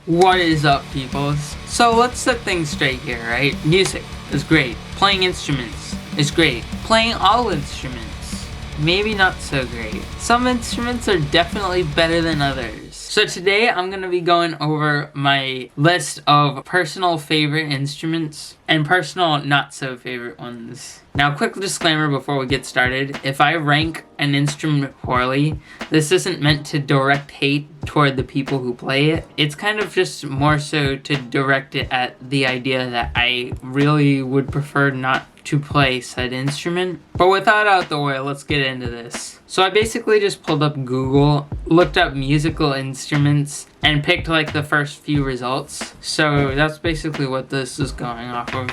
What is up, peoples? So let's set things straight here, right? Music is great. Playing instruments is great. Playing all instruments, maybe not so great. Some instruments are definitely better than others. So today I'm going to be going over my list of personal favorite instruments and personal not so favorite ones. Now, quick disclaimer before we get started. If I rank an instrument poorly, this isn't meant to direct hate toward the people who play it. It's kind of just more so to direct it at the idea that I really would prefer not to play said instrument. But with that out the way, let's get into this. So I basically just pulled up Google, looked up musical instruments, and picked like the first few results. So that's basically what this is going off of.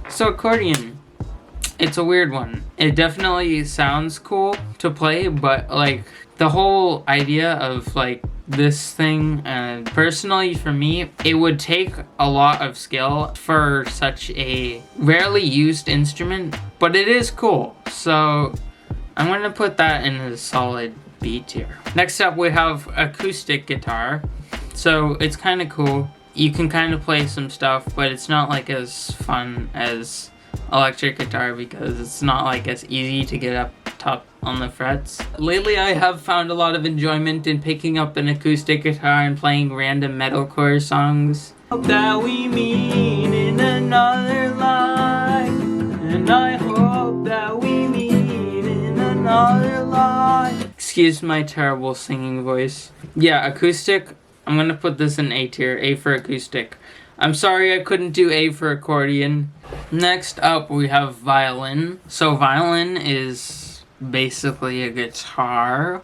So accordion. It's a weird one. It definitely sounds cool to play, but like the whole idea of like this thing, personally for me, it would take a lot of skill for such a rarely used instrument, but it is cool. So I'm gonna put that in a solid B tier. Next up we have acoustic guitar. So it's kind of cool. You can kind of play some stuff, but it's not like as fun as electric guitar because it's not like as easy to get up top on the frets. Lately I have found a lot of enjoyment in picking up an acoustic guitar and playing random metalcore songs. Hope that we meet in another life, and I hope that we meet in another life. Excuse my terrible singing voice. Yeah, acoustic, I'm gonna put this in A tier, A for acoustic. I'm sorry I couldn't do A for accordion. Next up we have violin. So violin is basically a guitar,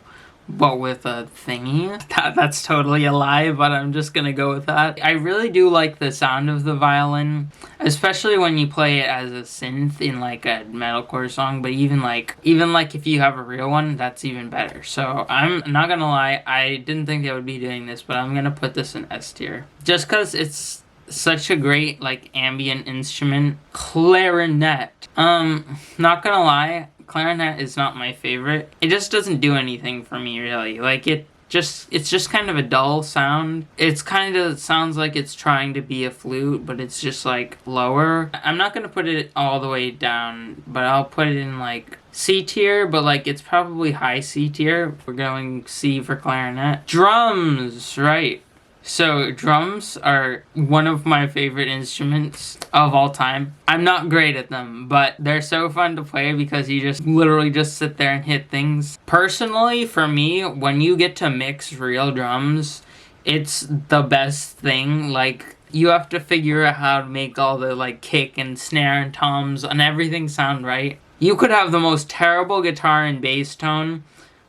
but with a thingy. That's totally a lie, but I'm just gonna go with that. I really do like the sound of the violin, especially when you play it as a synth in like a metalcore song, but even like if you have a real one, that's even better. So I'm not gonna lie, I didn't think I would be doing this, but I'm gonna put this in S tier. Just cause it's such a great like ambient instrument. Clarinet. Not gonna lie, clarinet is not my favorite. It just doesn't do anything for me really. Like it's just kind of a dull sound. It's kind of sounds like it's trying to be a flute, but it's just like lower. I'm not gonna put it all the way down, but I'll put it in like C tier, but like it's probably high C tier. We're going C for clarinet. Drums, right. So drums are one of my favorite instruments of all time. I'm not great at them, but they're so fun to play because you just literally just sit there and hit things. Personally, for me, when you get to mix real drums, it's the best thing. Like, you have to figure out how to make all the like kick and snare and toms and everything sound right. You could have the most terrible guitar and bass tone,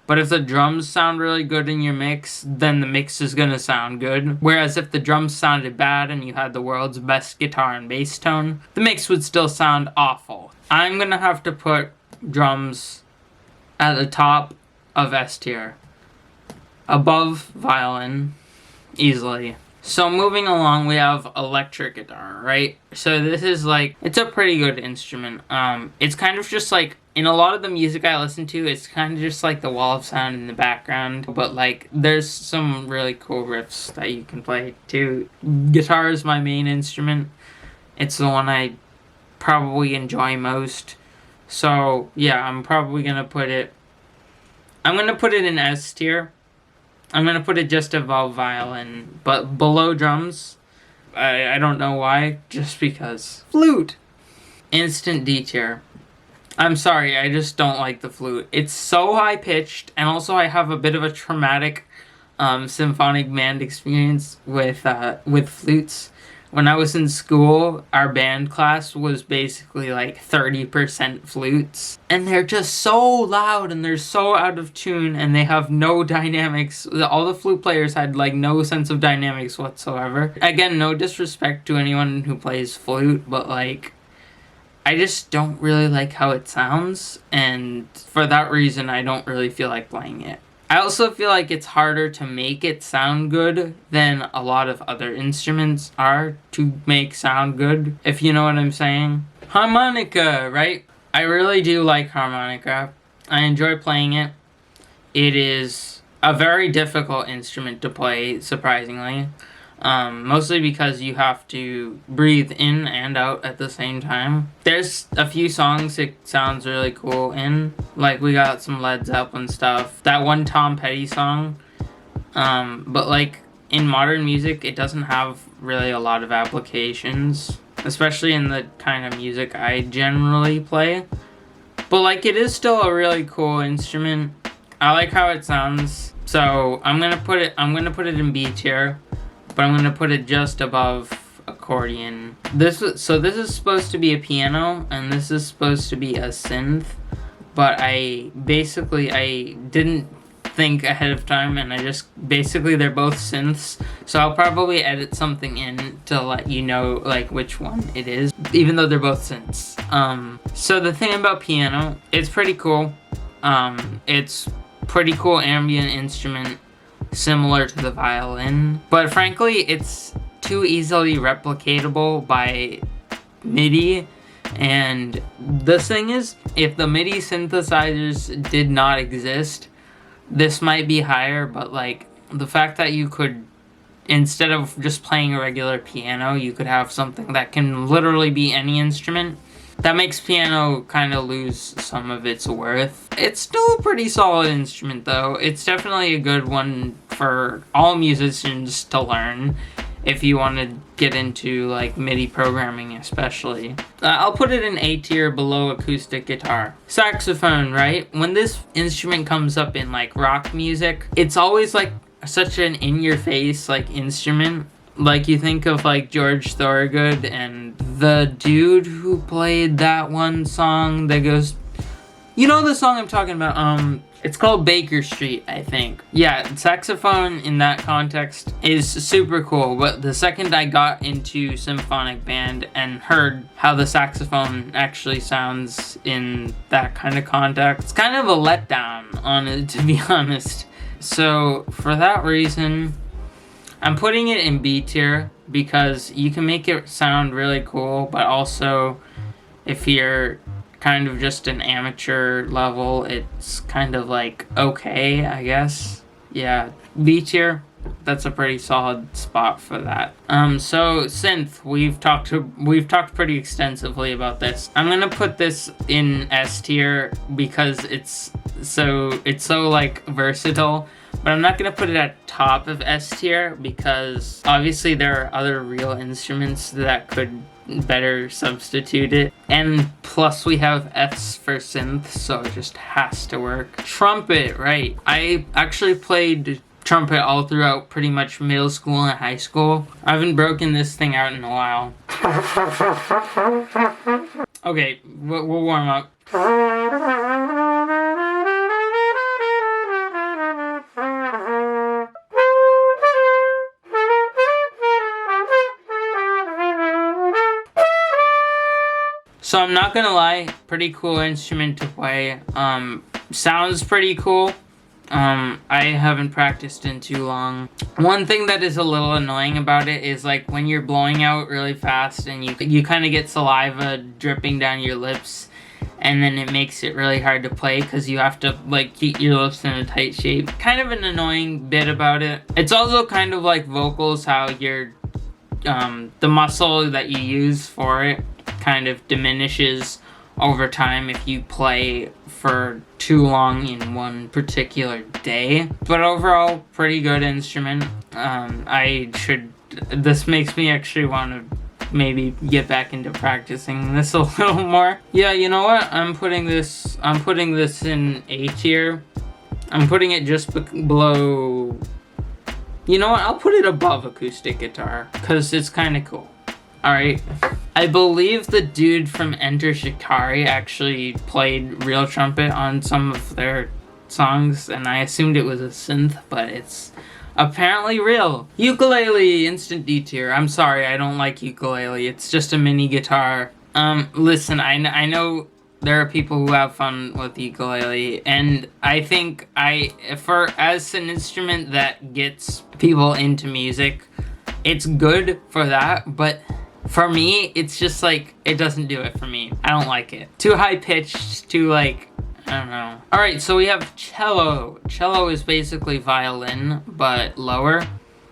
but if the drums sound really good in your mix, then the mix is gonna sound good. Whereas if the drums sounded bad and you had the world's best guitar and bass tone, the mix would still sound awful. I'm gonna have to put drums at the top of S tier. Above violin, easily. So moving along, we have electric guitar, right? So this is like, it's a pretty good instrument. It's kind of just like, in a lot of the music I listen to, it's kind of just like the wall of sound in the background. But like, there's some really cool riffs that you can play too. Guitar is my main instrument. It's the one I probably enjoy most. So yeah, I'm probably gonna put it in S tier. I'm gonna put it just above violin, but below drums. I don't know why, just because. Flute! Instant D tier. I'm sorry, I just don't like the flute. It's so high-pitched, and also I have a bit of a traumatic symphonic band experience with flutes. When I was in school, our band class was basically like 30% flutes. And they're just so loud and they're so out of tune and they have no dynamics. All the flute players had like no sense of dynamics whatsoever. Again, no disrespect to anyone who plays flute, but like, I just don't really like how it sounds. And for that reason, I don't really feel like playing it. I also feel like it's harder to make it sound good than a lot of other instruments are to make sound good, if you know what I'm saying. Harmonica, right? I really do like harmonica. I enjoy playing it. It is a very difficult instrument to play, surprisingly. Mostly because you have to breathe in and out at the same time. There's a few songs it sounds really cool in, like we got some Led Zeppelin stuff, that one Tom Petty song, but like in modern music it doesn't have really a lot of applications, especially in the kind of music I generally play. But like it is still a really cool instrument. I like how it sounds. So I'm gonna put it in B tier, but I'm gonna put it just above accordion. This is supposed to be a piano and this is supposed to be a synth, but I didn't think ahead of time, and they're both synths, so I'll probably edit something in to let you know like which one it is, even though they're both synths. So the thing about piano, it's pretty cool. It's pretty cool ambient instrument, similar to the violin, but frankly it's too easily replicatable by MIDI. And the thing is, if the MIDI synthesizers did not exist, this might be higher, but like the fact that you could, instead of just playing a regular piano, you could have something that can literally be any instrument, that makes piano kind of lose some of its worth. It's still a pretty solid instrument though. It's definitely a good one for all musicians to learn if you want to get into like MIDI programming especially. I'll put it in A tier below acoustic guitar. Saxophone, right? When this instrument comes up in like rock music, it's always like such an in-your-face like instrument. Like you think of like George Thorogood and the dude who played that one song that goes, you know the song I'm talking about, it's called Baker Street, I think. Yeah, saxophone in that context is super cool, but the second I got into symphonic band and heard how the saxophone actually sounds in that kind of context, it's kind of a letdown on it, to be honest. So for that reason, I'm putting it in B tier because you can make it sound really cool, but also if you're kind of just an amateur level, it's kind of like okay, I guess. Yeah, B tier, that's a pretty solid spot for that. So synth, we've talked pretty extensively about this. I'm gonna put this in S tier because it's so like versatile. But I'm not going to put it at top of S tier because obviously there are other real instruments that could better substitute it. And plus we have Fs for synth, so it just has to work. Trumpet, right. I actually played trumpet all throughout pretty much middle school and high school. I haven't broken this thing out in a while. Okay, we'll warm up. So I'm not gonna lie, pretty cool instrument to play. Sounds pretty cool. I haven't practiced in too long. One thing that is a little annoying about it is like when you're blowing out really fast and you kind of get saliva dripping down your lips, and then it makes it really hard to play because you have to like keep your lips in a tight shape. Kind of an annoying bit about it. It's also kind of like vocals, how your the muscle that you use for it kind of diminishes over time if you play for too long in one particular day. But overall, pretty good instrument. This makes me actually want to maybe get back into practicing this a little more. Yeah, you know what? I'm putting this in A tier. I'm putting it just below. You know what? I'll put it above acoustic guitar because it's kind of cool. Alright, I believe the dude from Enter Shikari actually played real trumpet on some of their songs, and I assumed it was a synth, but it's apparently real. Ukulele, instant D tier. I'm sorry, I don't like ukulele. It's just a mini guitar. Listen, I know there are people who have fun with ukulele, and I think as an instrument that gets people into music, it's good for that, but for me, it's just like, it doesn't do it for me. I don't like it. Too high-pitched, too like, I don't know. Alright, so we have cello. Cello is basically violin, but lower.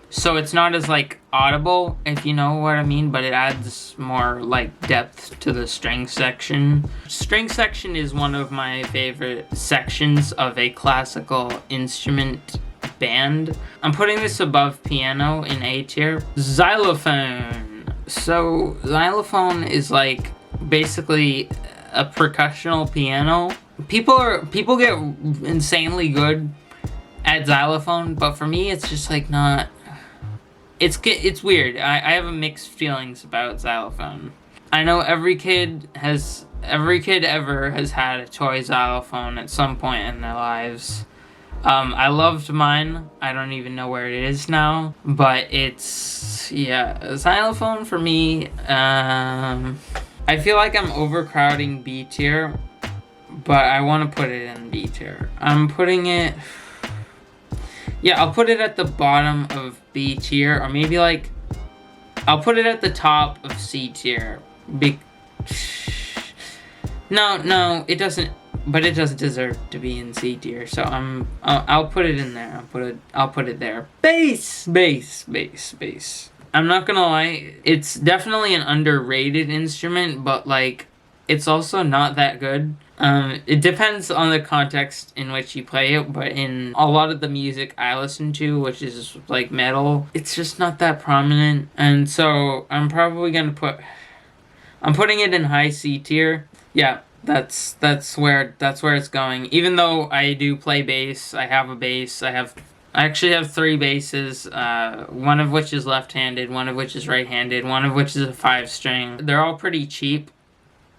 So it's not as like audible, if you know what I mean, but it adds more like depth to the string section. String section is one of my favorite sections of a classical instrument band. I'm putting this above piano in A tier. Xylophone. So xylophone is like basically a percussional piano. People get insanely good at xylophone, but for me it's just like not. It's weird. I have mixed feelings about xylophone. I know every kid ever has had a toy xylophone at some point in their lives. I loved mine. I don't even know where it is now, but it's, yeah, xylophone for me. I feel like I'm overcrowding B tier, but I want to put it in B tier. I'm putting it. Yeah, I'll put it at the bottom of B tier, or maybe like, I'll put it at the top of C tier. No, it doesn't, but it doesn't deserve to be in C tier, so I'll put it in there. I'll put it there. Bass. I'm not gonna lie, it's definitely an underrated instrument, but like, it's also not that good. It depends on the context in which you play it, but in a lot of the music I listen to, which is like metal, it's just not that prominent. And so I'm probably gonna I'm putting it in high C tier. Yeah, that's where it's going. Even though I do play bass, I have a bass. I actually have 3 basses, one of which is left-handed, one of which is right-handed, one of which is a 5-string. They're all pretty cheap,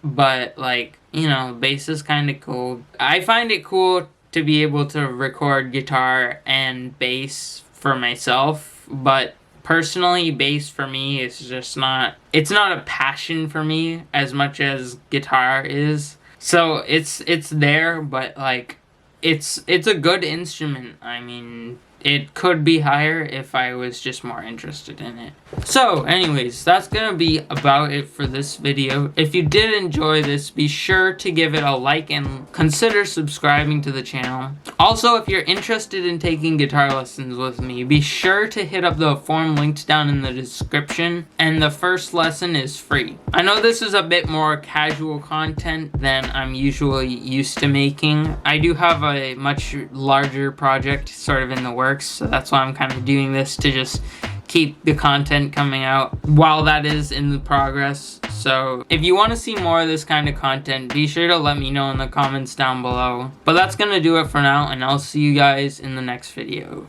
but like, you know, bass is kind of cool. I find it cool to be able to record guitar and bass for myself, but personally, bass for me is just not, it's not a passion for me as much as guitar is. So it's there, but like, it's a good instrument. I mean, it could be higher if I was just more interested in it. So anyways, that's gonna be about it for this video. If you did enjoy this, be sure to give it a like and consider subscribing to the channel. Also, if you're interested in taking guitar lessons with me, be sure to hit up the form linked down in the description, and the first lesson is free. I know this is a bit more casual content than I'm usually used to making. I do have a much larger project sort of in the works, so that's why I'm kind of doing this, to just keep the content coming out while that is in the progress. So if you want to see more of this kind of content, be sure to let me know in the comments down below. But that's gonna do it for now, and I'll see you guys in the next video.